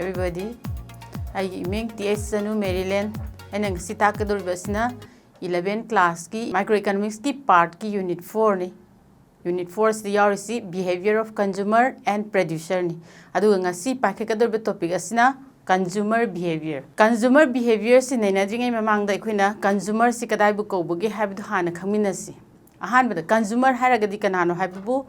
everybody. I am T.H. Sanu, Maryland. And I am going 11th class ki microeconomics ki part ki unit 4 ni. Unit 4 is the behavior of consumer and producer ni. Adu ngasi pakikadur topic asina consumer behavior. Consumer behavior si naina jingai mamang da ikuina consumer si kadai bu ko bugi habdu hana khaminasi. Ahan bada consumer haragadi kanano habibu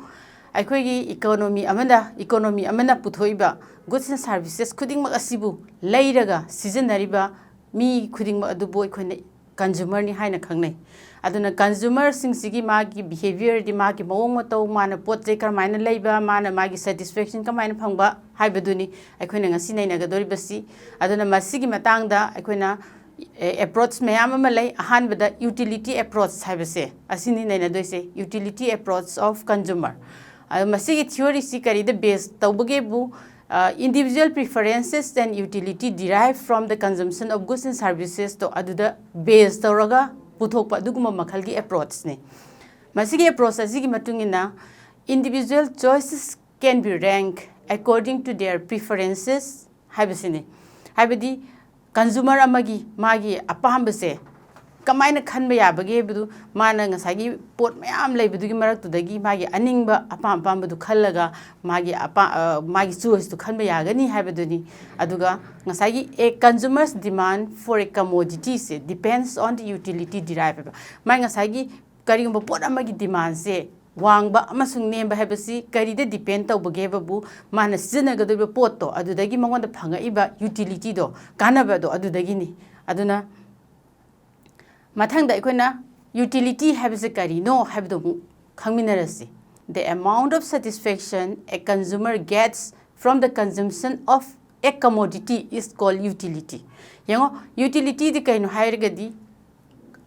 aikoigi economy amana puthoiba goods and services khuding mak asibu leiraga seasonariba mi khuding mak adubo ikoina consumer ni haina khangnai aduna consumer singsigi magi behavior di magi mawong matau mana potje karmaina leiba mana magi satisfaction kamaina phangba haibaduni aikoina ngasi naina ga doribasi aduna masigi matangda aikoina approach mayam ama lay ahan bada utility approach haibase asini naina doise utility approach of consumer masigi theory si kari the base tawbage bu individual preferences and utility derived from the consumption of goods and services to aduda base tawraga puthokpa duguma makhalgi approach ne masigi approach asigi matungina individual choices can be ranked according to their preferences haibasine haibadi consumer amagi magi apambase kamaina khanba yabage budu mana ngasagi pot mayam leibudu gi marak tudagi magi aningba apam budu khallaga magi choice to khanba yagani haibaduni aduga ngasagi a consumer's demand for a commodity se depends on the utility derived mai ngasagi karigumba pot amagi demand se wangba amasung nemba habasi karida depend tawbage babu mana sizinagadu pot to adudagi mangonda phanga iba utility do kanaba do adudagi ni aduna mathangda ikoina utility habse kari no habdo khangminarasi the amount of satisfaction a consumer gets from the consumption of a commodity is called utility yango utility di kaino hairgadi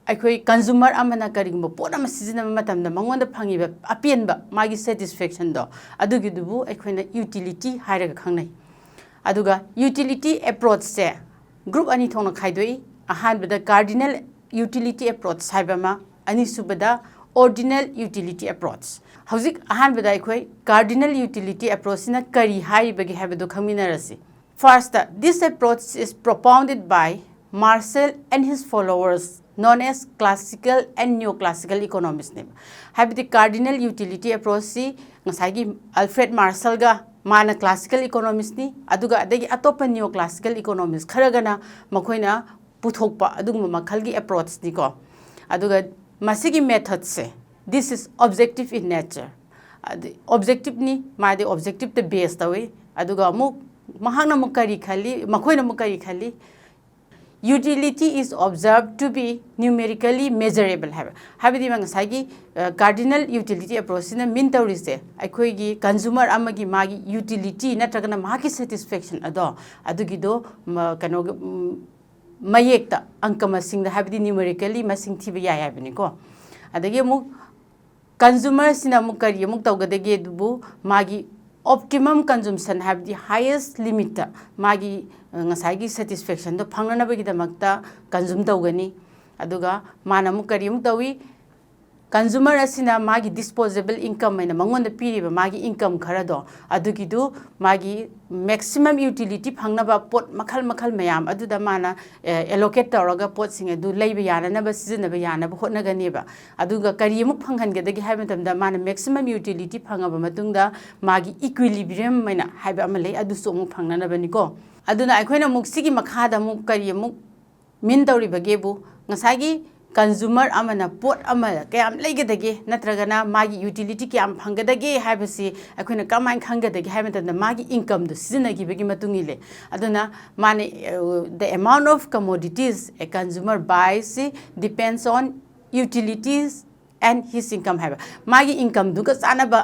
aikoi consumer amana karigumba podama season matamda mangonda phangiba apienba magi satisfaction do adugidubu aikoina utility hairaga khangnai aduga utility approach se group ani thongna khaidoi ahanbada cardinal utility approach saibama anisubada ordinal utility approach hauzik ahanbada aikoi cardinal utility approach na kari haibagi habado khangminarasi first this approach is propounded by Marshall and his followers known as classical and neoclassical economists name habdi cardinal utility approach si ngasagi Alfred Marshall ga mana classical economist ni aduga adagi atopa neoclassical economists kharagana makoina puthokpa aduguma makhalgi approach ni ko aduga masigi method se this is objective in nature objective ni made objective the base tawi aduga mu mahangna mukari khali makoina mukari khali utility is observed to be numerically measurable habidi mangasagi cardinal utility approach na min tawrise aikoigi consumer amagi magi utility natragana magi satisfaction adugi do kano mayekta angka masingda habidi numerically masing thiba ya yabini ko adagi mu consumer sina mu kari mu tawgadage dubu magi optimum consumption habdi highest limit magi ngasagi satisfaction do phangna bagi damakta consume tawgani aduga mana mu kari mu tawi consumer asina magi disposable income ena mangonda piriba magi income khara do adugi du magi maximum utility phangna ba pot makhal mayam aduda mana allocate tawraga pot singa du leiba yana na ba sizina ba yana ba hotna gani ba aduga kari mu phanghan ge dagi haiba tamda mana maximum utility phanga ba matungda magi equilibrium maina haiba amalei adu so mu phangna na bani ko aduna aikoina muksigi makhada mu kari mu min tawri bagebu ngasagi consumer amana pot amala kayam leigedage natragana magi utility kyam phangedage haibasi akoina kamain khangedage haibanda magi income do sizinagi bagi matungile aduna mane the amount of commodities a consumer buys depends on utilities and his income haiba magi income du ka sanaba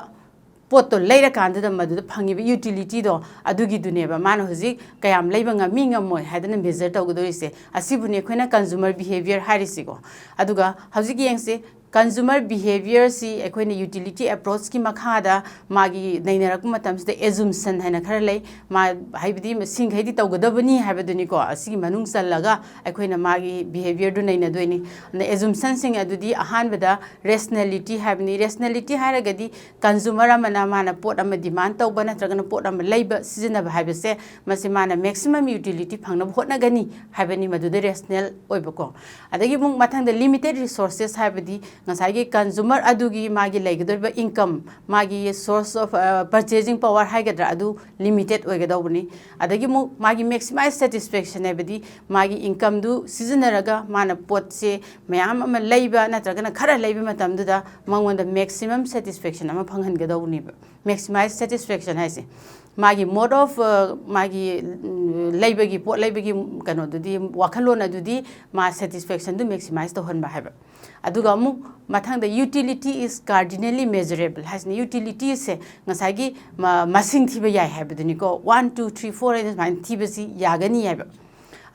poto leira kanda madu phangiba utility do adugi duneba mana hoji kayam leiba ngami ngamoi hadana measure tawgodoise asibune khoina consumer behavior harisigo aduga hoji yengse consumer behavior si akhoi utility approach ki makhada magi nainarak matam se assumption haina khara lei ma haibidi sing haidi tawgadabani haibaduni ko asigi manung sallaga akhoi magi behavior du naina doini na assumption sing adudi ahan bada rationality haibni rationality haragadi consumer amana mana pot ama demand tawba natragana pot ama leiba sizina ba haibase masi mana maximum utility phangna hotna gani haibani madude rational oibako adagi mung mathang da limited resources haibadi ngasai consumer adugi magi leigadorba income magi source of purchasing power haigadra adu limited oigadobani adagi mung magi maximize satisfaction haibadi magi income du sizinaraga mana pot se mayam ama leiba natragana khara leiba matamduda mangonda maximum satisfaction ama phanghangadobani maximize satisfaction haise magi mode of magi leibagi pot leibagi kano dudi wakhalona dudi ma satisfaction du maximize to honba haiba aduga mu mathang the utility is cardinally measurable hasni utility se ngasagi masing thiba yai haibaduni ko 1 2 3 4 and man thibasi yagani haiba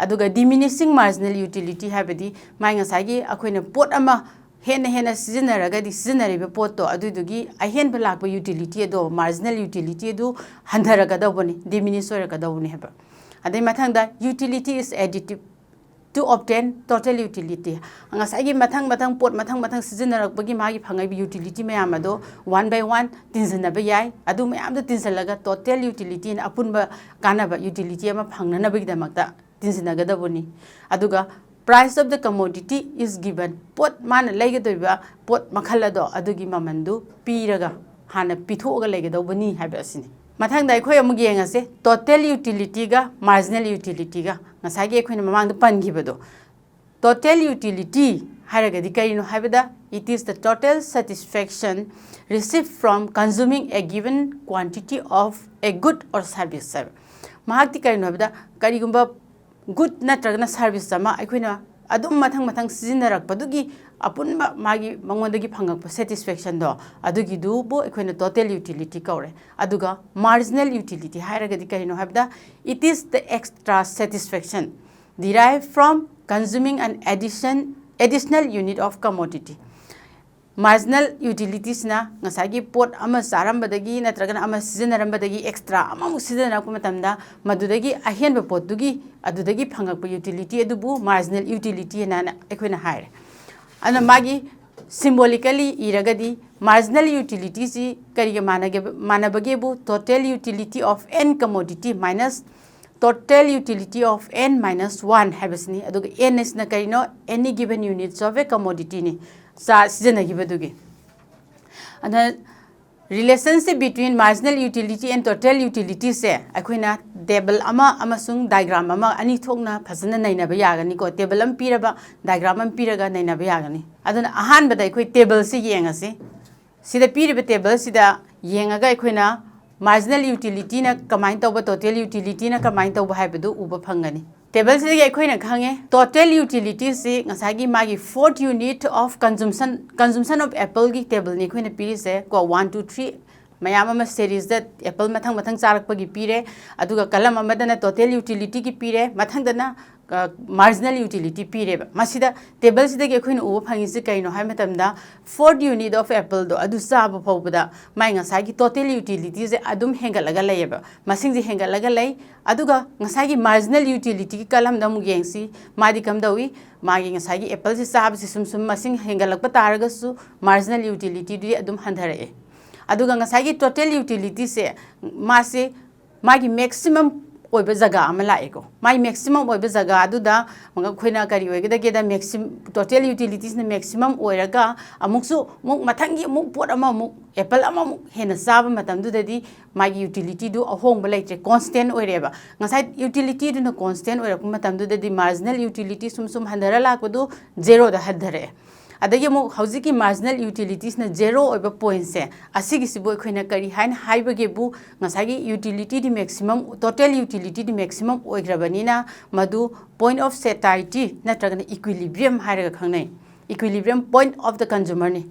aduga diminishing marginal utility haibadi mai ngasagi akoina pot ama hena sizinaragadi sizinariba potto adudugi ahen balakba utility do marginal utility do handharagadabani diminish oragadabani heba adai mathangda utility is additive to obtain total utility angasagi mathang pot mathang sizinarabagi magi phangai utility mayam ado one by one tinsanaba yai adu mayam da tinsalaga total utility na apunba kanaba utility ama phangnanabagi damakta tinsanagadabani aduga price of the commodity is given pot man leigadoiba pot makhalado adugi mamandu piraga hana pithoga leigadobani habasini mathang dai khoi amu yengase total utility ga marginal utility ga ngasagi khoina mamang da pangibado total utility haragadi kaino habada it is the total satisfaction received from consuming a given quantity of a good or service mahakti kaino habada karigumba good natragna service sama aikoina adum mathang sizinnarakpadugi apunba magi mangondagi phangakpa satisfaction do adugi du bo aikoina total utility kaure aduga marginal utility hairagadi kaino habda it is the extra satisfaction derived from consuming an additional unit of commodity marginal utilities na ngasagi pot ama sarambadagi natragana ama sizinarambadagi extra ama sizinarappa matamda madudagi ahenba potdugi adudagi phangakpa utility adubu marginal utility na ekoina haire ana magi symbolically iragadi marginal utility si kariga manabage bu total utility of n commodity minus total utility of n minus 1 habasni aduga n is na karino any given units of a commodity ni sa sizinagi and the relationship between marginal utility and total utility se akoina table ama amasung diagram ama ani thokna phasana nainaba yagani ko table am piraba diagram am piraga nainaba yagani aduna ahan bada akoi table se yengase sida piriba table sida yengaga akoina marginal utility na kamai tawba total utility na kamai tawba haibadu uba phangani table se akoina khange total utility se ngasagi magi fourth unit of consumption of apple gi table ni akoina piri se ko 1 2 3 mayam ama series that apple mathang charakpa gi pire aduga kalam amadana total utility gi pire mathang dana marginal utility pire masida table sida ge khoin uba phangi se kaino hai matamda fourth unit of apple do adu saba phobada mai ngasai gi total utility je adum hengalaga layeba masing ji hengalaga lay aduga ngasai gi marginal utility gi kalam da mu gengsi madi kam dawi magi ngasai gi apple se sab se sum masing hengalakpa taraga su marginal utility di adum handhare aduga ngasai gi total utility se mase magi maximum oiba jaga ama laeko mai maximum oiba jaga aduda manga khoina kari oigeda geda maximum total utilities na maximum oiraga amuksu muk mathangi muk pot ama muk apple ama muk hena saba matamdu dadi magi utility du ahong balaitre constant oireba ngasai utility du na constant oirak matamdu dadi marginal utility sum handara lakadu zero da hadare adagi mo haujiki marginal utilities na zero oiba points se asigi sibo khoina kari hain haibage bu ngasagi utility di maximum total utility di maximum oigrabani na madu point of satiety natragana equilibrium hairaga khangnai equilibrium point of the consumer ni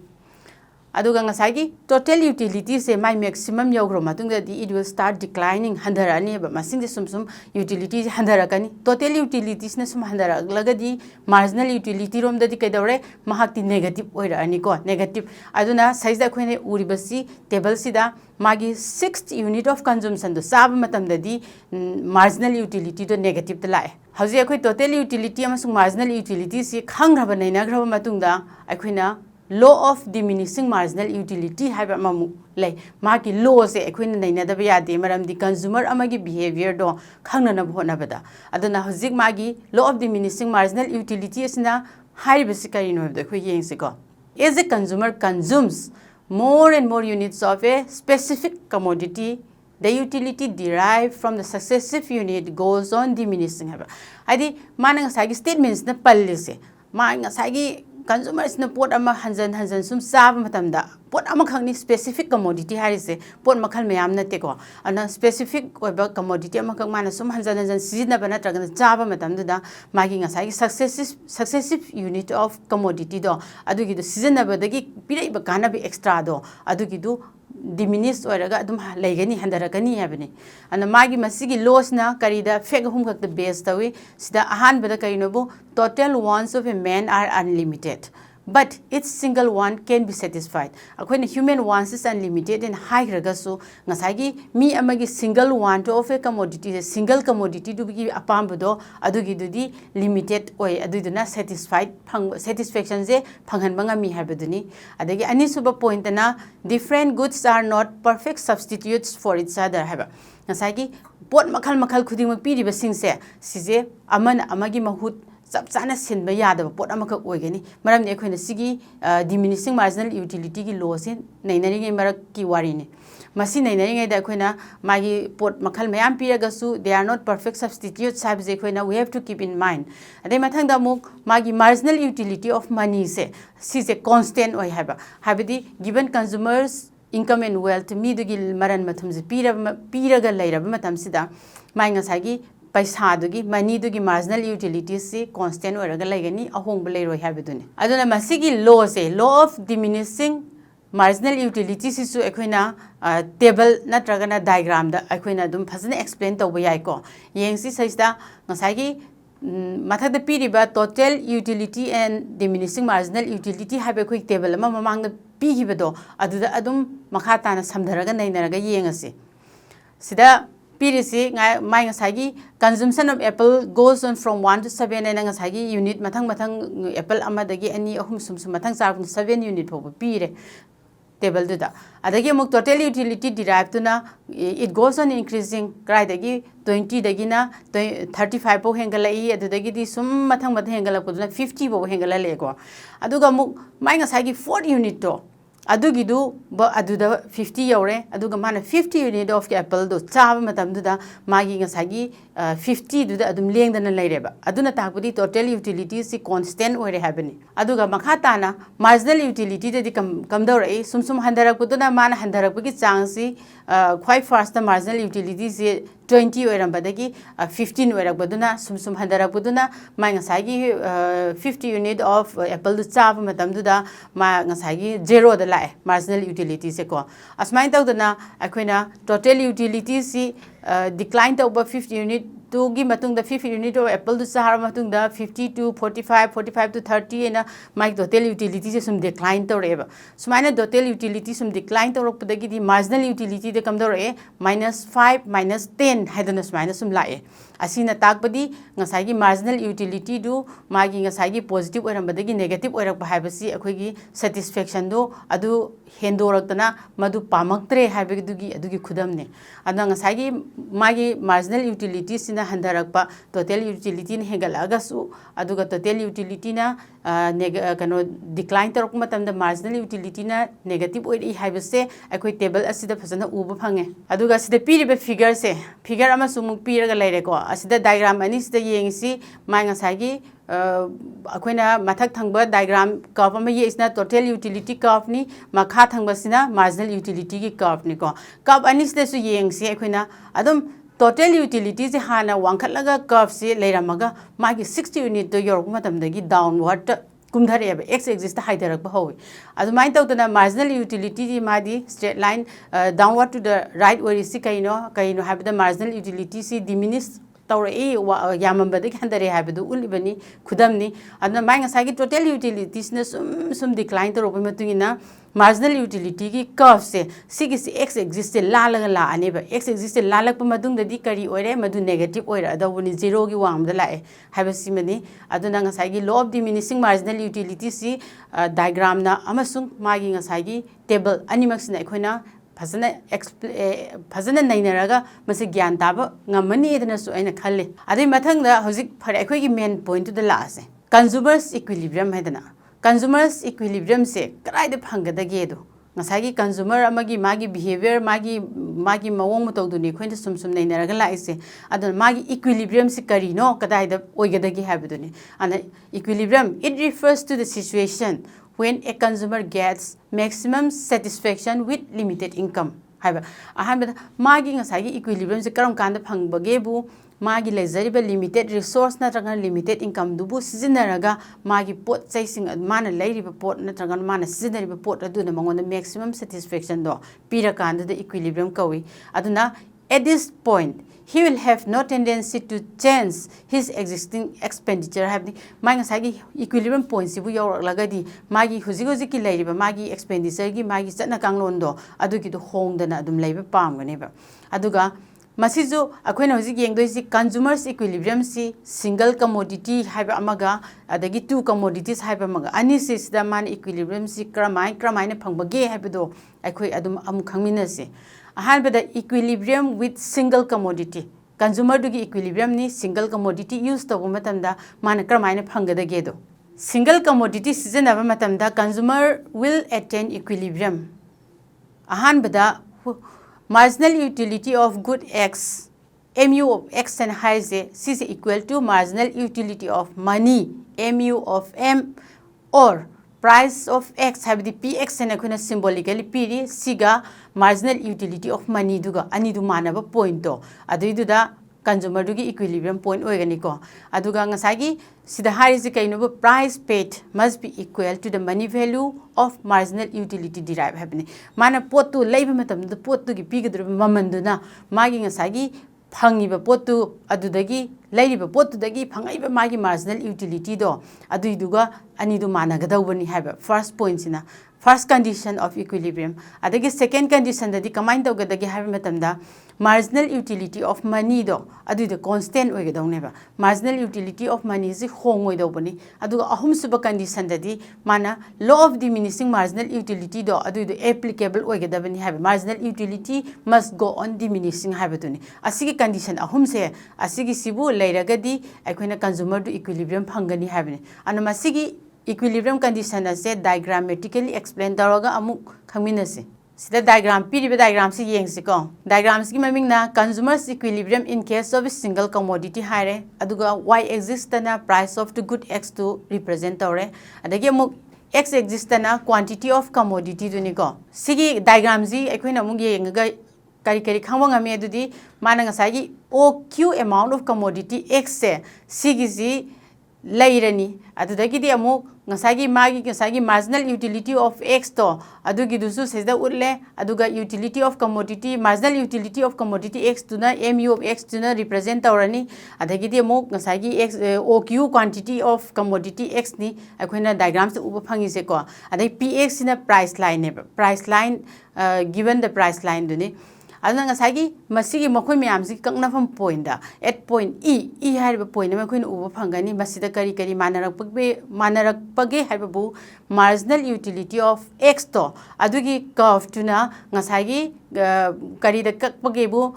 aduga ngasagi total utility se my maximum yogro matungda di it will start declining handarani ba masing de sum utility handarakani total utilities na sum handarak marginal utility rom da di kaidore mahakti negative oirani ko negative aduna size da khoine uribasi table sida magi 6th unit of consumption do sab matam da di marginal utility do negative da lae hauji akhoi total utility amasung marginal utility si khangraba naina graba matungda akhoina law of diminishing marginal utility haiba mamu lay maki law se ekhoina naina da yade maram di consumer amagi behavior do khangna na bhona bada aduna hojik magi law of diminishing marginal utility asina haiba sikari no da khoi yeng se ko as a consumer consumes more and more units of a specific commodity the utility derived from the successive unit goes on diminishing haiba adi manang sagi statements na pallise ma ngasagi consumers na pot ama hanjan sum sab matamda pot ama khangni specific commodity harise pot makhal mayam na te ko ana specific oiba commodity ama khang mana sum hanjan sijina bana tragana chaba matamda da magi ngasai successive unit of commodity do adugi do sijina badagi pirai ba kana bi extra do adugi do diminish oiraga adum laigani handarakani habani ana magi masigi loss na karida fek hum khak the base tawi sida ahan bada karinobu total wants of a man are unlimited but its single one can be satisfied akoina human wants is unlimited and high ragasu ngasagi mi amagi single want of a commodity single commodity du gi apambudo adugi dudi limited oi aduduna satisfied satisfaction je phanghan banga mi habaduni adagi ani suba point na different goods are not perfect substitutes for each other haba ngasagi pot makhal khuding mak piri ba singse sije amana amagi mahut sab chana sinba yadaba pot amaka oigani maram ne khoina sigi diminishing marginal utility ki law se nainari ngai marak ki wari ne masi nainari ngai da khoina magi pot makhal mayam piraga su they are not perfect substitutes sab je khoina we have to keep in mind adai mathang da muk magi marginal utility of money se si se constant oi haba habidi given consumers income and wealth mi dugi maran mathum je piraga lairaba matam sida mai ngasagi paisa dugi money dugi marginal utilities se constant oraga laigani ahong belai roi habiduni aduna masigi law se law of diminishing marginal utilities isu ekhoina table natragana diagram da ekhoina dum phajana explain tawba yai ko yengsi saista ngasagi mathak da piriba total utility and diminishing marginal utility habe khoi table ma mamang da pi hibado aduda adum makha tana samdharaga nainaraga yengasi sida pirisi mai ngasagi consumption of apple goes on from 1 to 7 and ngasagi unit mathang apple amadagi ani ahum sum mathang 7 unit pho pire table da adagi muk total utility derived to na it goes on increasing cry dagi 20 dagi na 35 po hengalai adagi di sum mathang hengala ko 50 po hengala le ko aduga muk mai ngasagi 4 unit to adugidu aduda 50 yore aduga mana 50 unit of apple do chaba matam duda magi ngasagi 50 duda adum lengdana laireba aduna takpudi total utility si constant ore habani aduga makha na marginal utility de kam dore sum handarak puduna mana handarak gi changsi quite fast the marginal utility si 20 oirambadagi 15 oirakbaduna sum handarak puduna mai ngasagi 50 unit of apple do chaba matam duda ma ngasagi 0 da marginal utility se ko asmain tawdana akoina total utility si decline tawba 50 unit to gi matung da 50 unit of apple du sahar matung da 50 to 45 to 30 ena my total utility se sum decline tawreba sumaina total utility sum decline tawrok padagi di marginal utility de kam dore -5 -10 haidana sumaina sum lae asina takpadi ngasai gi marginal utility du magi ngasai gi positive oirambadagi negative oirak haibasi akhoi satisfaction do adu hendoraktana madu pamaktre haibagi adugi khudamne adna ngasai gi magi marginal utility sina handarakpa total utility ne hegalaga su aduga total utility na kano decline tarok matamda marginal utility na negative oiri haibase akhoi table asida phajana uba phange aduga asida piriba figure ama sumuk piraga laire ko asida diagram ani sida yengsi mai ngasai gi akoina mathak thangba diagram curve ama ye isna total utility curve ni makha thangba sina marginal utility ki curve ni ko curve ani sida su yengsi akoina adum total utility hana wangkhatlaga curve se leiramaga magi 60 unit to yorok matamdagi downward kumdhareeba x axis ta haidarakba howi adumai tawdana marginal utility di madi straight line downward to the right where is kaino habda marginal utility si diminish tawra yamambada khandare habdu ulibani khudamni adna mai ngasagi total utilities na sum decline to roba matungina marginal utility ki curve se sigi x axis se lalaga la aneba x axis se lalakpa madungda di kari oire madu negative oira adawuni zero gi wangda lae habasi mani aduna ngasagi law of diminishing marginal utility si diagram na amasung magi ngasagi table animax na ikhoina फजन नैनरगा मसे ज्ञान ताब ngमनी एदनसु आइना खल्ले अदि मथंगदा हजिक फरे अखोइगी main point to the लासे consumers equilibrium हैदना consumers equilibrium से कराइद फंगदगे दो ngasagi consumer amagi magi behavior magi mawong mutoduni khoin sum neinaraga laise adon magi equilibrium si karino kadaida oigadagi habuduni ana equilibrium it refers to the situation when a consumer gets maximum satisfaction with limited income haiba ahanbada magi ngasagi equilibrium se karam kanda phangbage bu magi lezariba limited resource na traga limited income dubu sizinaraga magi pot chaising mana leiriba pot na traga mana sizinariba pot aduna mangonda maximum satisfaction do pira kanda the equilibrium kawi aduna at this point he will have no tendency to change his existing expenditure having magi ngasagi equilibrium point sibu yorlagadi magi huji ki leiriba magi expenditure gi magi chana kanglon do adugi do hongdana adum leiba pamganeba aduga Masizo akwena hoji yengdoisi consumers equilibrium si single commodity haiba amaga adagi two commodities haiba amaga ani sida man equilibrium si kramai na phangbage haibado akhoi adum amu khangmina se ahanbada equilibrium with single commodity consumer dugi equilibrium ni single commodity use to matamda man kramai na phanggadage do single commodity season aba matamda consumer will attain equilibrium ahanbada marginal utility of good X, MU of X and high Z, is equal to marginal utility of money, MU of M, or price of X, have the PX and a symbolically P, Siga, marginal utility of money, duga, anidu manaba point to, aduida consumer dugi equilibrium point organico, aduga ngasagi, see the high is the kind of price paid must be equal to the money value of marginal utility derived happening. Mana pot to labor matam the pot to give bigger mamanduna, magging a sagi, pangiba pot to adudagi, lady pot to the gi pangiba magi marginal utility do, aduiduga, anidu managadawani have first points in a first condition of equilibrium. Adagi second condition that the combined together have matamda marginal utility of money do, adu the constant way don't never. Marginal utility of money is a home way dobony, adu a home super condition that the mana law of diminishing marginal utility do, adu the applicable way have marginal utility must go on diminishing habituni. A sigi condition a home say a sigi sibu later gadi, a consumer to equilibrium pangani having. And a masigi equilibrium condition as said diagrammatically explain daroga amuk kaminasi. Sida diagram period diagram si yeng siko. Diagrams ki maming na consumers equilibrium in case of a single commodity hire aduga y exists na price of the good X to represent tore. Adagi amuk X exists na quantity of commodity to niko. Sigi diagrams si equina mung yenga kari khangwang ame adudi manang asagi OQ amount of commodity X se sigi lairani adudagi di amuk ngasagi marginal utility of X to adugi dusu sesda urle aduga utility of commodity marginal utility of commodity X to na MU of X to na represent tawrani adagi di amuk ngasagi X OQ quantity of commodity X ni akoina diagrams to uba phangi se ko adai PX in a price line given the price line duni aduna ngasagi masigi makoi myamsi kangnafam point da at point e hariba point ma koin uba phangani masida kari manarakpage haribu marginal utility of X to adugi curve tuna ngasagi kari da kakpage bu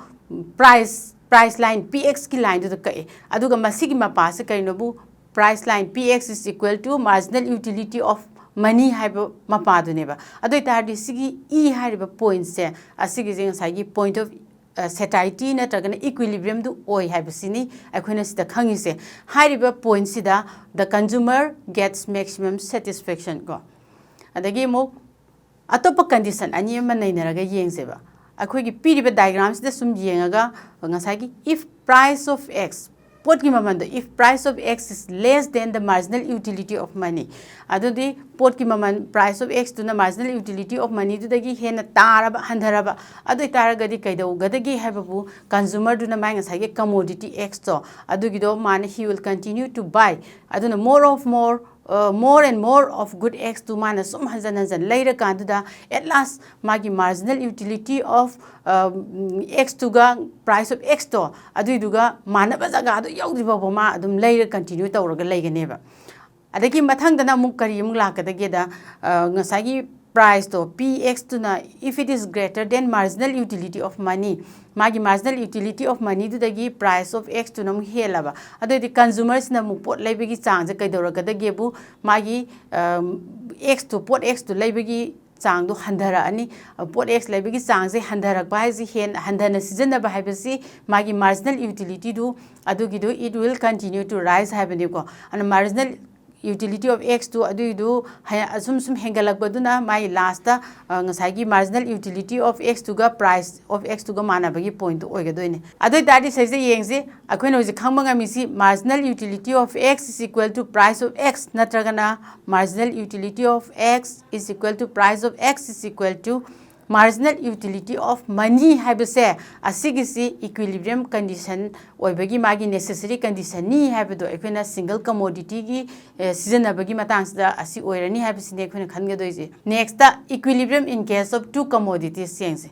price line PX ki line to kai aduga masigi mapa se kari no bu price line PX is equal to marginal utility of money have mapaduneba. Ado tardi sigi e hariba point se asigi jing sagi point of satiety na tragana equilibrium do oi habisini akhona sida khangi se hariba point sida the consumer gets maximum satisfaction go. Adagi mo atopa condition ani ma nainaraga yengseba. Akhoi gi piriba diagrams da sum yengaga ngasagi if price of X pot ki maman do if price of x is less than the marginal utility of money adu di pot ki maman price of x to na marginal utility of money to dagi hena taraba handharaba adu taragadi kaidau gadagi hababu consumer do na mai ngasai ge commodity x to adu gi do man he will continue to buy adu na more and more of good x to mana sum hanjan later kanduda at last magi marginal utility of x to ga price of x to adu duga manaba jaga adu yaudri ba ma adum later continue tawraga laiganeba adagi mathang dana muk kari muk lakadage da ngasagi price to px to na if it is greater than marginal utility of money magi marginal utility of money to dagi price of x to nam helaba adu di consumers na mu pot laibagi chang ja kaidora kadage bu magi x to pot x to laibagi chang do handara ani pot x laibagi chang je handara ba ji hen handana season ba haibasi magi marginal utility do adu gi do it will continue to rise habani ko and marginal utility of x to adu sum hengalak baduna my last ngasagi marginal utility of x to ga price of x to ga mana bagi point oigadoine adu dadi sai je yengse akoina hoji khangmanga misi marginal utility of x is equal to price of x natragana marginal utility of x is equal to price of x is equal to marginal utility of money habise asigisi equilibrium condition oibagi magi necessary condition ni habdo ekona single commodity gi season abagi matang da asi oirani habisine ekona khangadoise next the equilibrium in case of two commodities sense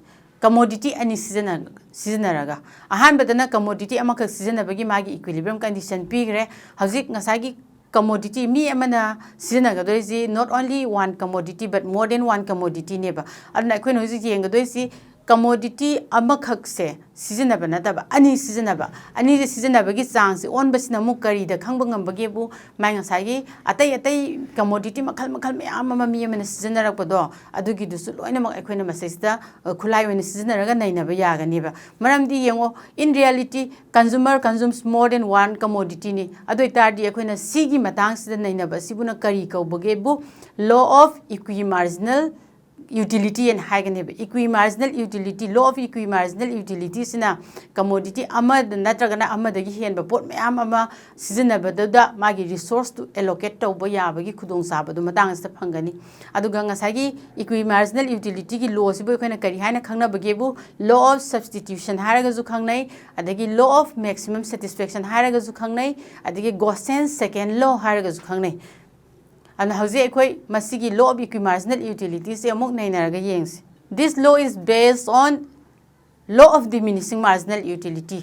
commodity ani season raga ahan badana commodity amaka season abagi magi equilibrium condition pigre hajik ngasagi commodity mi amana sinagadoi not only one commodity but more than one commodity neba adna koino ji yengadoi si commodity amakhak se seasonaba nataba ani seasonaba gi chang se on basina mu kari da khangba ngamba ge bu mai ngasai gi atai commodity makhal mayam ama mi amana seasonarak podo adu gi dusu loina mak ekhoina message da khulai oina seasonaraga nainaba yagani ba maramdi yengo in reality consumer consumes more than one commodity ni adu itardi ekhoina si gi matang sida nainaba sibuna kari kauboge bu law of equimarginal utility and haganeba equimarginal utility law of equimarginal utility sina commodity ama natragana ama dagi henba pot mayam ama seasonaba da magi resource to allocate tawba yabagi khudong saba du matang sta phangani aduga ngasagi equimarginal utility gi law sibo khana kari haina khangna bage bu law of substitution haraga ju khangnai adagi law of maximum satisfaction haraga ju khangnai adagi Gaussian second law haraga ju khangnai and hauze ekoi masigi law of equimarginal utility se amok nainaraga yengs this law is based on law of diminishing marginal utility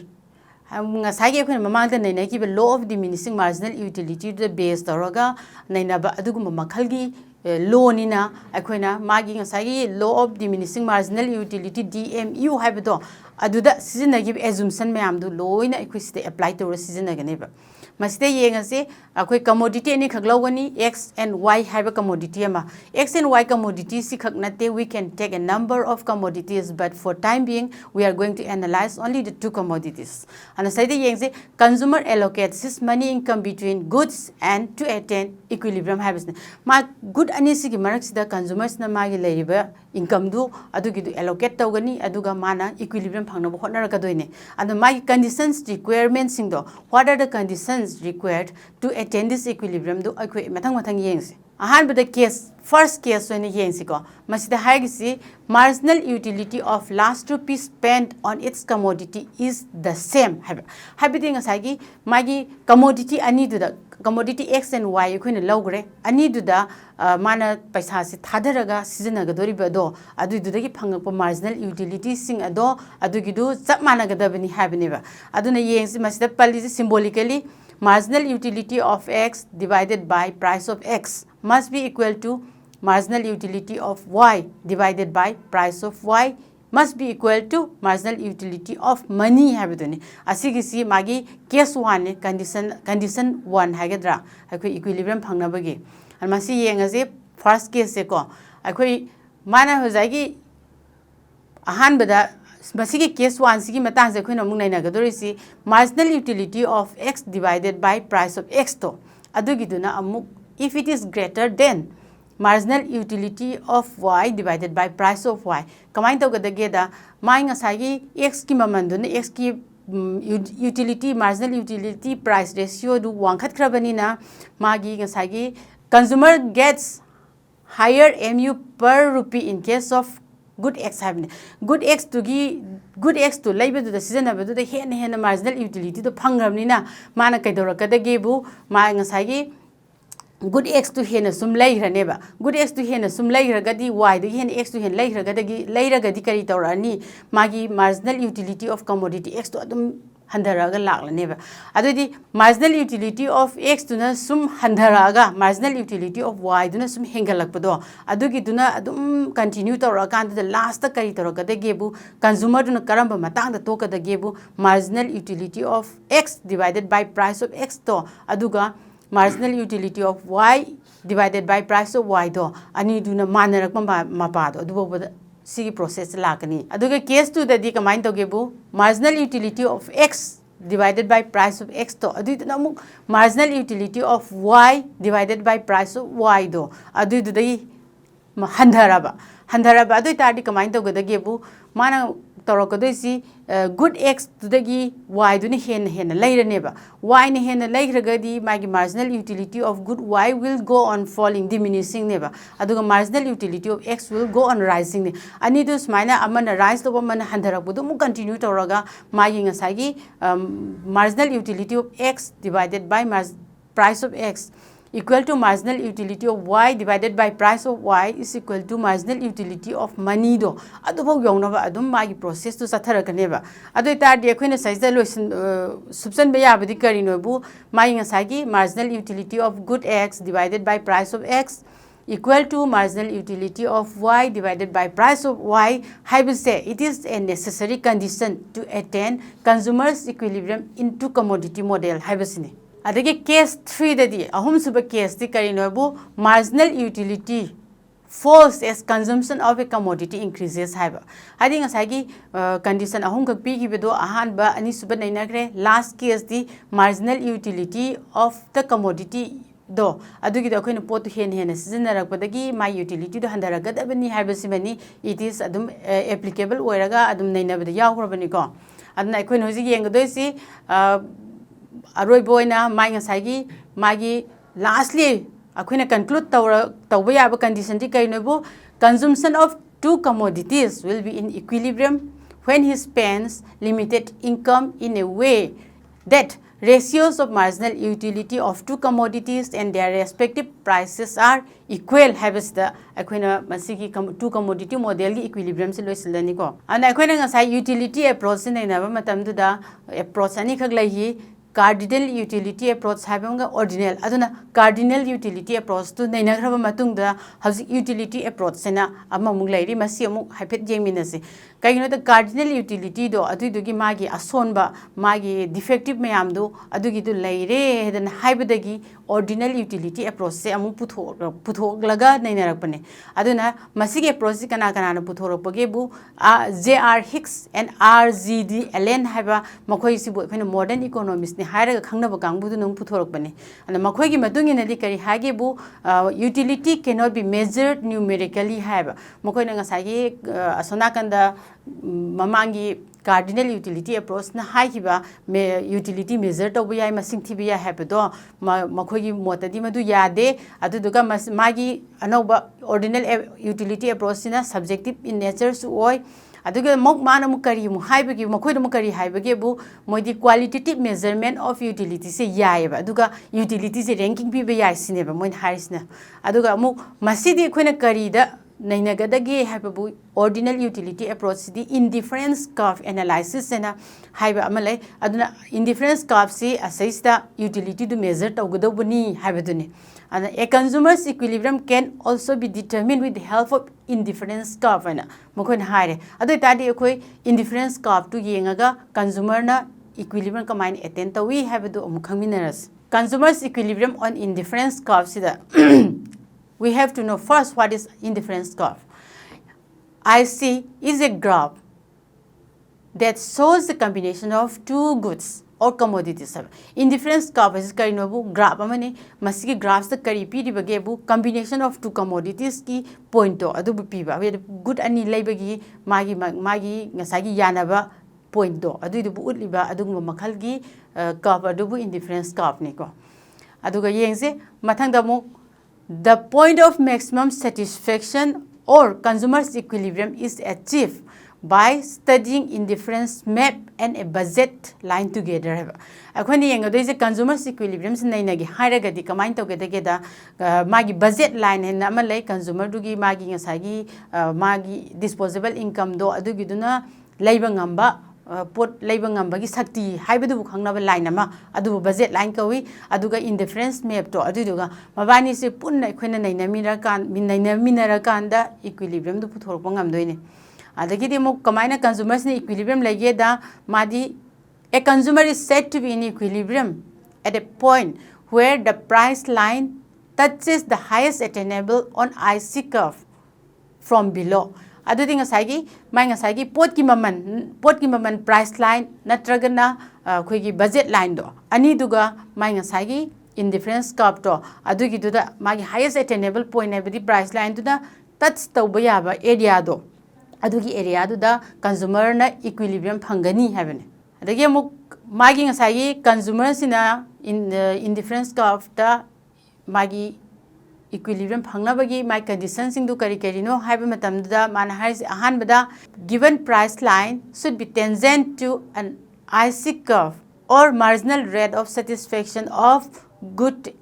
ngasagi ekoi mamangda naina ki law of diminishing marginal utility the base taraga nainaba aduguma makhalgi law nina ekoina magi ngasagi law of diminishing marginal utility DMU habdo aduda seasonagi assumption mayam du loina ekoi site apply to seasonaganeba masite yengase akoi commodity ani khaglawani x and y have a commodity ama x and y commodities si khagnate we can take a number of commodities but for time being we are going to analyze only the two commodities and aside yengse consumer allocates his money income between goods and to attain equilibrium habis ma good ani si gi marak sida consumers na ma gi leiba income du adugi du allocate tawgani aduga mana equilibrium phangna bo hotna rakadoine and my conditions requirements sing do what are the conditions required to attain this equilibrium do akoi mathang yengse ahan bada case first case when yengse ko masida haigisi marginal utility of last rupee spent on its commodity is the same habiti ngasagi magi commodity ani du da commodity x and y koina logre ani du da mana paisa si thadaraga seasonaga doriba do adu du dagi phangakpa marginal utility sing ado adu gi du chap mana gadabani habini ba aduna yengsi masida pali symbolically marginal utility of x divided by price of x must be equal to marginal utility of y divided by price of y must be equal to marginal utility of money habiduni asigisi magi case 1 condition 1 hagadra akoi equilibrium phangnabagi almasi yengase first case se ko akoi mana hojagi ahan bada masigi case 1 sigi matang se khoina mung naina gadorisi marginal utility of x divided by price of x to adugi duna amuk if it is greater than marginal utility of y divided by price of y kamai to gadage da mai ngasagi x ki mamanduna x ki utility marginal utility price ratio du wangkhatkhrabanina magi ngasagi consumer gets higher MU per rupee in case of good X having good X to labor to the season of the hen marginal utility to Pangramina mana kaidoraka gebu mayangasagi good X to hen sum later never good X to hen sum later gadi why the hen X to hen later gadi karitorani magi marginal utility of commodity X to adum handaraga lagla neba adudi marginal utility of X tuna sum handaraga marginal utility of Y tuna sum hengalakpado adugi tuna adum continue tawrakan the last kari tawraga de gebu consumer tuna karamba matang da toka da gebu marginal utility of X divided by price of X to aduga marginal utility of Y divided by price of Y do ani duna manarak mapado adubo see process lakani aduga case to the combine to gebu marginal utility of X divided by price of X to adu namu marginal utility of Y divided by price of Y do adu dai handharaba adu tardi combine to the gebu mana torokodoisi good X to the Y do ni hen later neba Y ni hen later gadi magi marginal utility of good Y will go on falling diminishing neba aduga marginal utility of X will go on rising ani to smina amana rise to man handarabudu mu continue toroga magi ngasagi marginal utility of X divided by price of X equal to marginal utility of Y divided by price of Y is equal to marginal utility of money do adubau yonaba adum magi process to satharakaneba adu tardi akoina size da loisin subsan be yabadi karino bu mai ngasagi marginal utility of good X divided by price of X equal to marginal utility of Y divided by price of Y say it is a necessary condition to attain consumers equilibrium into commodity model haibasini adagi case 3 dadi ahum suba case di karino bu marginal utility falls as consumption of a commodity increases haiba adi ngasagi condition ahum kak pi gibedo ahan ba ani suba nainagre last case di marginal utility of the commodity do adugi do koina pot hen sizinnarakpadagi my utility do handaragadabani haibasibani it is adum applicable oiraga adum nainabada yawrabani ko adna koina hoji yengadoisi aroi boina mai ngasagi magi lastly akoina conclude tawba yaba condition di kainobu consumption of two commodities will be in equilibrium when he spends limited income in a way that ratios of marginal utility of two commodities and their respective prices are equal habasda akoina masigi two commodity model gi equilibrium se loisilani ko ana akoina ngasai utility approach ne na ba matam du da approach ani khak lai hi cardinal utility approach habanga ordinal aduna cardinal utility approach to nainagraba matungda hausi utility approach sena amamung lairi masi amuk haipet jengminasi kaino the cardinal utility do adugi magi asonba magi defective mayam do adugi du laire hedan haibadagi ordinal utility approach se amuk puthok laga nainarakpane aduna masigi approach kana na puthoropage bu J.R. Hicks and R.G.D. Allen haiba makoi sibu phena modern economist hairaga khangnaba kangbudu nung puthorakpane and makhoigi matungina di kari hage bu utility cannot be measured numerically haiba makoi na ngasagi asonakanda mamangi cardinal utility approach na haiba utility measure to buyai masing thibiya habdo makhoigi motadi madu yade aduduga magi anoba ordinal utility approach na subjective in nature su oi aduga mok mana mukari mu haibagi makhoida mukari haibage bu moidi qualitative measurement of utility se yaiba aduga utility se ranking bi yai sineba moin harisna aduga mu masidi khoina kari da nainagadagi haibabu ordinal utility approach di indifference curve analysis sena haiba amalai aduna indifference curve se assista utility to measure tawgadobani haibaduni and a consumer's equilibrium can also be determined with the help of indifference curve ana mokon haire adu tadi khoi indifference curve to yengaga consumer na equilibrium combine attain tawi haibadu amkhangminaras consumer's equilibrium on indifference curve sida we have to know first what is indifference curve. IC is a graph that shows the combination of two goods or commodities. Indifference curve is karinobu graph amane masigi graphs the kari pi dibagebu combination of two commodities ki point to adu piba good ani laibagi magi ngasagi yanaba point do adu bu utliba adugum makhalgi curve adubu indifference curve ni ko aduga yengse mathang da mu the point of maximum satisfaction or consumer's equilibrium is achieved by studying indifference map and a budget line together have akhoni yenga do is consumer's equilibrium sinai nagi hairaga di kamain to ge da magi budget line hen ama lay consumer dugi magi ngasagi magi disposable income do adugi duna laiba ngamba pot laiba ngamba gi sakti haibadu khangnaba line ama adu budget line kawi aduga indifference map to aduga mabani se punna khona naina minara kan da equilibrium du puthor pangam doine adagidi mo kamaina consumers ne equilibrium lege da madi a consumer is said to be in equilibrium at a point where the price line touches the highest attainable on IC curve from below adudinga saigi mainga saigi pot ki maman price line natragana khoigi budget line do ani duga mainga saigi indifference curve to adugi duda magi highest attainable point abdi price line duda touch tawba yaba area do adugi area duda consumer na equilibrium phangani habane adagi amuk magi ngasai consumer sina in indifference curve ta magi equilibrium phangnabagi my conditions sing du kari no haiba matam da man haris ahan bada given price line should be tangent to an IC curve or marginal rate of satisfaction of good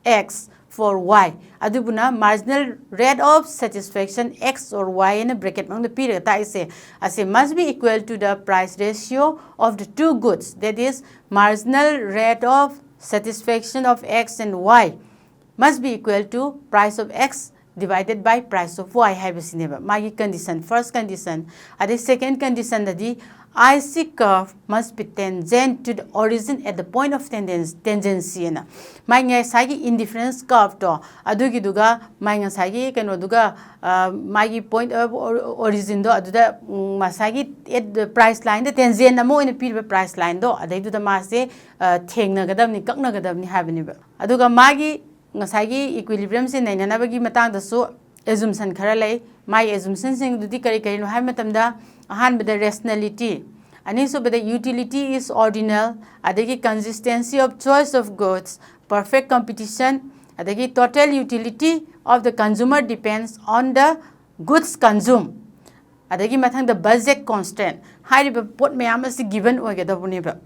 X for Y. Adubuna marginal rate of satisfaction X or Y in a bracket among the period. I say must be equal to the price ratio of the two goods. That is marginal rate of satisfaction of X and Y must be equal to price of X divided by price of Y. Magi condition. First condition. The second condition that the IC curve must be tangent to the origin at the point of tangency. My sagi indifference curve to adugi duga my sagi kano duga my point of origin do aduda masagi at the price line the tangent amo in a period price line do ade to the masse thing nagadam ni kaknagadam ni habaniba aduga magi ngasagi equilibrium sin nainanabagi matang da so assumption khara lay my assumption sing dudi kari no hai matamda ahan bada rationality ani so bada utility is ordinal adagi consistency of choice of goods perfect competition adagi total utility of the consumer depends on the goods consumed adagi mathang the budget constant hariba pot mayam asi given oigedabuniba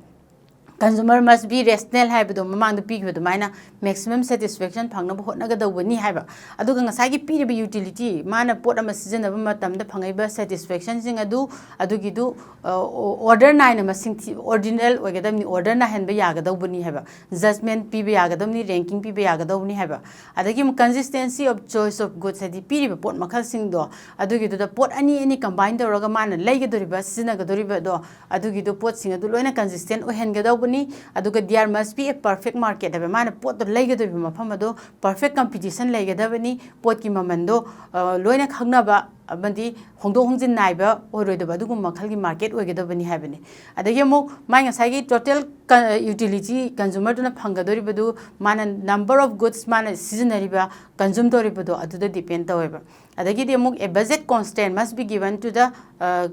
consumer must be rational haiba do mamang the peak with the maximum satisfaction phangna hotnaga dawani haiba aduga ngasagi piriba utility mana pot ama season aba matam da phangaiba satisfaction sing adugi du order 9 ama sing ordinal oigadamni order na henba yaga dawani haiba judgment piba yaga dawni ranking piba yaga dawni haiba adagi consistency of choice of goods adi piriba pot makhal sing do adugi du da pot ani combine dawraga mana leiga doriba season ga doriba do adugi du pot sing adu loina consistent ohenga daw aduga there must be a perfect market aba mana pot do leiga mafam ado perfect competition leiga dabani pot ki mamando loina khangnaba abandi hongdo hongjin naiba oroidaba dugum makhalgi market oigedabani habani adagi mo mai ngasagi total utility consumer duna phangadori badu mana number of goods mana seasonariba consume doribadu aduda depend taweba adagi de mo a budget constant must be given to the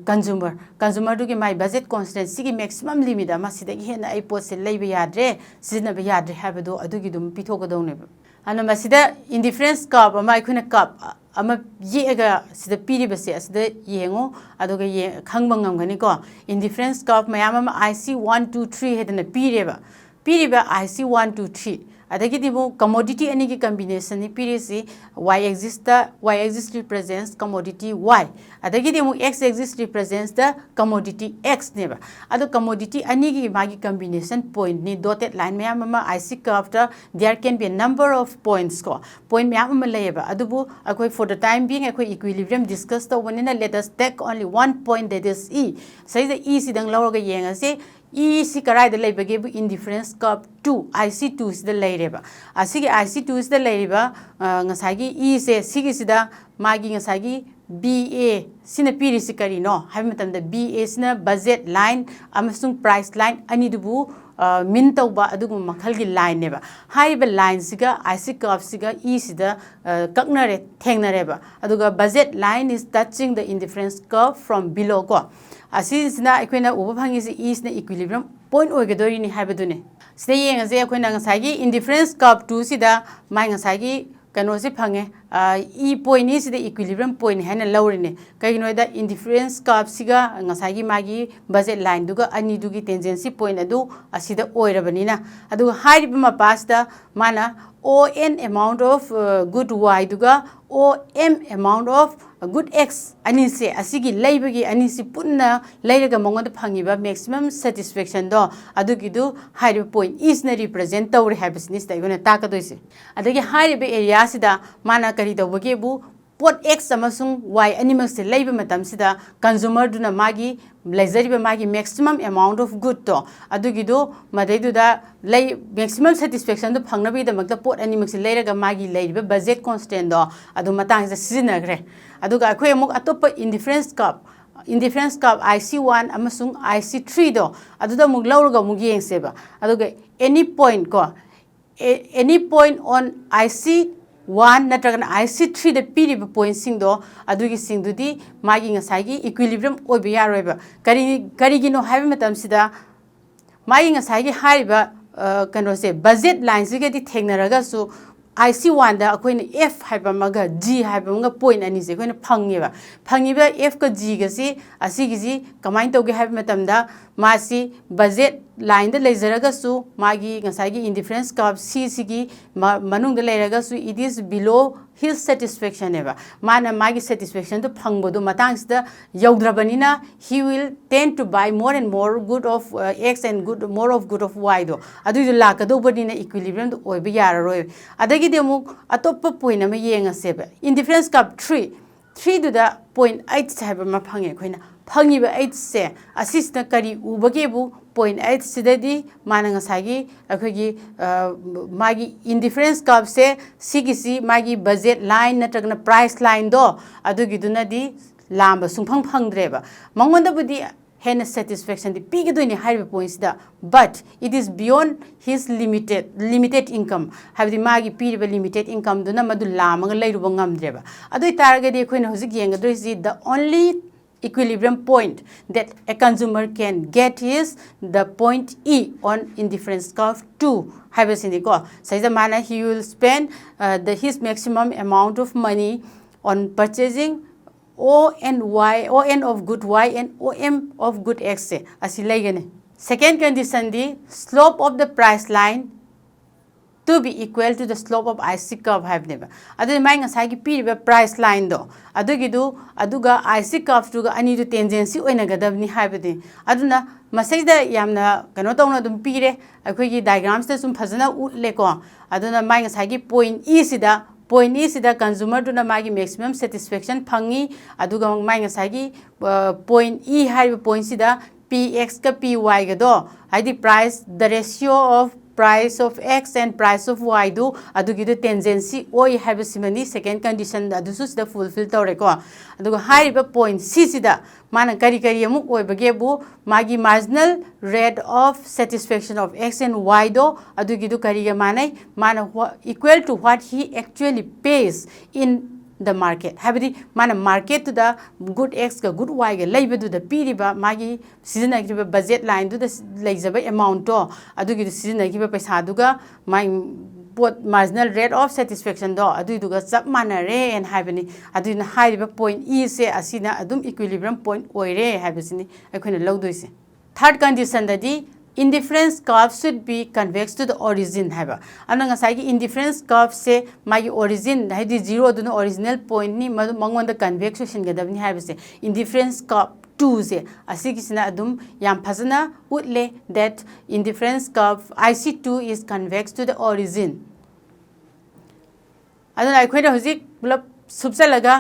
consumer dugi my budget constant sigi maximum limit ama sidagi hena ai pot se leiba yadre seasonaba yadre habadu adugi dum pithogadoneba ana masida indifference curve ama ikhuna curve ama yega sida piribase asida yengo adoga ye khangba ngamgani ko indifference curve mayam ama IC 1 2 3 hedana piriba IC 1 2 3 adagi dibo commodity ani ki combination ni pirisi y axis represents commodity y adagi dibo x axis represents the commodity x neba ado commodity ani ki magi combination point ni dotted line mayam ama IC curve ta there can be a number of points ko point mayam ama layeba adubu akoi for the time being akoi equilibrium discuss to wanina let us take only one point that is e sai the e sidang lawraga yenga se E si karai the labor gave indifference curve 2 IC2 is the layreba. Asigi IC2 is the layba ngasagi E se sigi sida magi ngasagi BA sina pirisikari no hamatam the BA sina budget line amasung price line ani dubu min tauba adugum makhal gi line neba haiba line siga IC curve siga e sida kaknare thengnare ba aduga budget line is touching the indifference curve from below ko asi sina akoina uba phangi si e sina equilibrium point oigadori ni haibadune sida yenga je akoina ngasagi indifference curve 2 sida mai ngasagi kano se phange e point ni sida equilibrium point hena lawrine kaino da indifference curve siga ngasagi magi budget line duga ani dugi tangency point adu asida oirabanina adu haiba mapasta mana on amount of good y duga om amount of good x ani se asigi leibagi ani si punna leiraga mongoda phangiba maximum satisfaction do adugidu haiba point is na represent tawre habisnis da igona takadoise adagi haiba area sida mana kari tawbage bu pot x amasung y animal se leiba matam sida consumer duna magi blazeriba magi maximum amount of good to adugidu madaidu da lay maximum satisfaction do phangnabi da makta pot animal se leiraga magi leiba budget constant do adu matang se sizinagre aduga akhoi amuk atop indifference curve IC1 amasung IC3 do aduda muk lauraga muk yengseba aduga any point on IC1 natragana IC3 the period point sing do adugi sing dudi magi ngasagi equilibrium oiba yaroiba karigino haiba matam sida magi ngasagi haiba kano se budget line siga di thengnaraga su IC1 da akoina F haiba maga G haiba maga point ani se akoina phangiba F ka G ga si asigi ji kamain tawge haiba matamda masi budget line da leizaraga su magi ngasagi indifference curve C sigi manung da leiraga su it is below his satisfaction eva mana magi satisfaction to phangbodu matang sida yaudrabanina he will tend to buy more and more good of x and more of good of y do adu lakado bodina equilibrium do oiba yararoi adagi demu atoppa point ama yenga seba indifference curve 3 do da 0.8 saiba ma phange khoina phangiba 8 se assist kari ubagebu 0.8 sidadi mana ngasagi akhigi magi indifference curve se sigisi magi budget line natragna price line do adugiduna di lamba sungphang phangdreba mangonda budi hena satisfaction di pigiduni high points da but it is beyond his limited income have the magi period limited income duna madu lamaga leiruba ngamdreba adu targadi khoina hojik yengadrisi the only equilibrium point that a consumer can get is the point E on indifference curve 2 habesindiko saiza mana he will spend his maximum amount of money on purchasing on of good y and om of good x asi laigane second condition the slope of the price line to be equal to the slope of IC curve have never. Adu mai ngasai gi piriba price line do. Aduga IC curve to ani to tangency oina gadabni haibadi. Aduna masayda yamna kano tawna dum pire akhoi gi diagrams ta sum phajana utle ko. Aduna mai ngasai gi point E sida consumer to na magi maximum satisfaction phangi aduga mai ngasai gi point E haiba point sida px ka py ga do. Haidi price the ratio of price of x and price of y do adugidu tangency oi habesimani second condition adusu sida fulfill tawreko aduga haiba point c sida mana kari amuk oibage bu magi marginal rate of satisfaction of x and y do adugidu kariga mana equal to what he actually pays in the market habidi mana market to the good x ga good y ga leiba do the piriba magi season agriba budget line do the leizaba amount to adugi season agriba paisa duga my both marginal rate of satisfaction do adu duga chap manare and habini adu na haiba point e se asina adum equilibrium point oire habisini akhona lawdoise third condition dadi indifference curve should be convex to the origin haiba ananga sagi indifference curve se my origin haidi zero do no original point ni mangon the convection gadabni haiba se indifference curve 2 se asigisina adum yam phajana utle that indifference curve IC2 is convex to the origin aduna akhoi hojik bulap subsalaga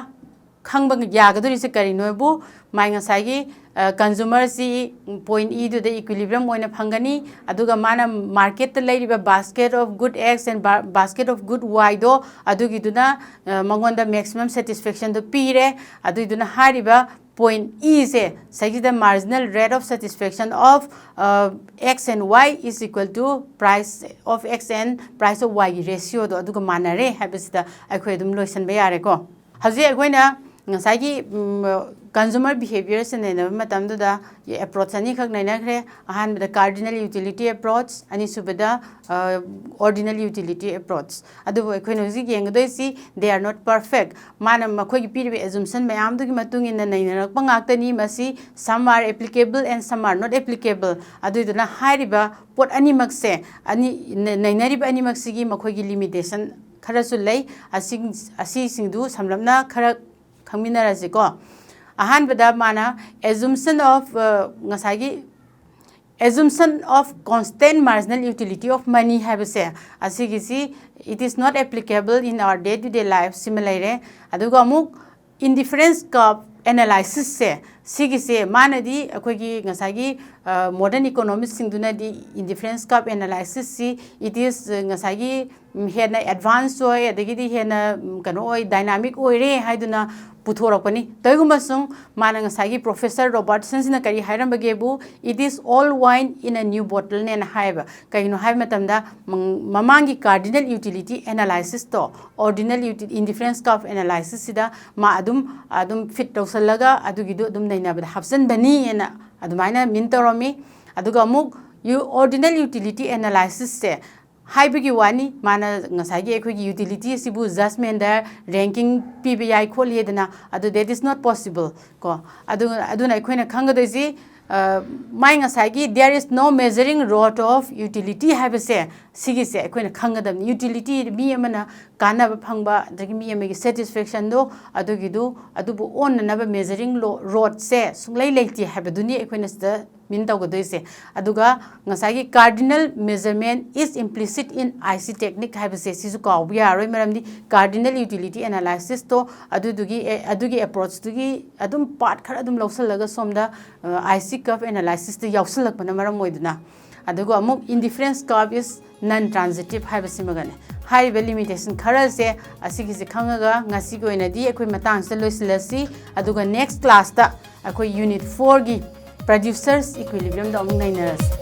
khangbang yagaduri se kari noibu mai ngasagi consumer si point E to the equilibrium oina phangani aduga mana market ta leiriba basket of good x and basket of good y do adugiduna mangonda maximum satisfaction do pire adugiduna hariba point E se the marginal rate of satisfaction of x and y is equal to price of x and price of y ratio do aduga manare habisida akhoi dum loisan ba yare ko haji agoina ngasagi consumer behavior se ne matam da approach ani khak naina khre ahan da cardinal utility approach ani subada ordinal utility approach adu akhoi no ji yeng doi si they are not perfect mana makhoi gi piribe assumption mayam du gi matung in naina pangak tani masi some are applicable and some are not applicable adu duna hairiba pot ani makse ani naina riba ani maksigi makhoi gi limitation khara su lei asi singdu samlamna khara khangminarasi ko ahan bada mana assumption of constant marginal utility of money have say asigisi it is not applicable in our day to day life similarly aduga amuk indifference curve analysis se sigise manadi akogi ngasagi modern economics singduna di indifference curve analysis si it is ngasagi hena advanced oi adagi hena kano oi dynamic oi re haiduna puthorapani taygumasung mana ngasagi professor robertson sina kari hairam bagebu it is all wine in a new bottle ne haiba kaino hai matamda mamangi cardinal utility analysis to ordinal utility indifference curve analysis sida ma adum fit tawsalaga adugidu adum naina bada hapsan bani ena adumaina min toromi aduga amuk ordinal utility analysis se haibigi wani mana ngasagi ekhoi utility sibu adjustment da ranking pbi khol hedana adu that is not possible ko adu na ekhoi na khangadoi mai ngasagi there is no measuring rod of utility habase sigise ekhoi na khangadam utility mi amana kana phangba dagi mi amagi satisfaction do adubu on na ba measuring rod se sunglai leiti habaduni ekhoi na min tawgadoise aduga ngasagi cardinal measurement is implicit in IC technique habase sisu kaw yaroi maramdi cardinal utility analysis to adugi approach tugi adum part khara adum lawsalaga somda IC curve analysis to yawsalak bana maram moiduna aduga amuk indifference curve is non transitive habase magane high limitation khara se asigi se khangaga ngasi ko ina di ekoi matang se loisilasi aduga next class ta akoi unit 4 gi producers equilibrium da amuk nainaras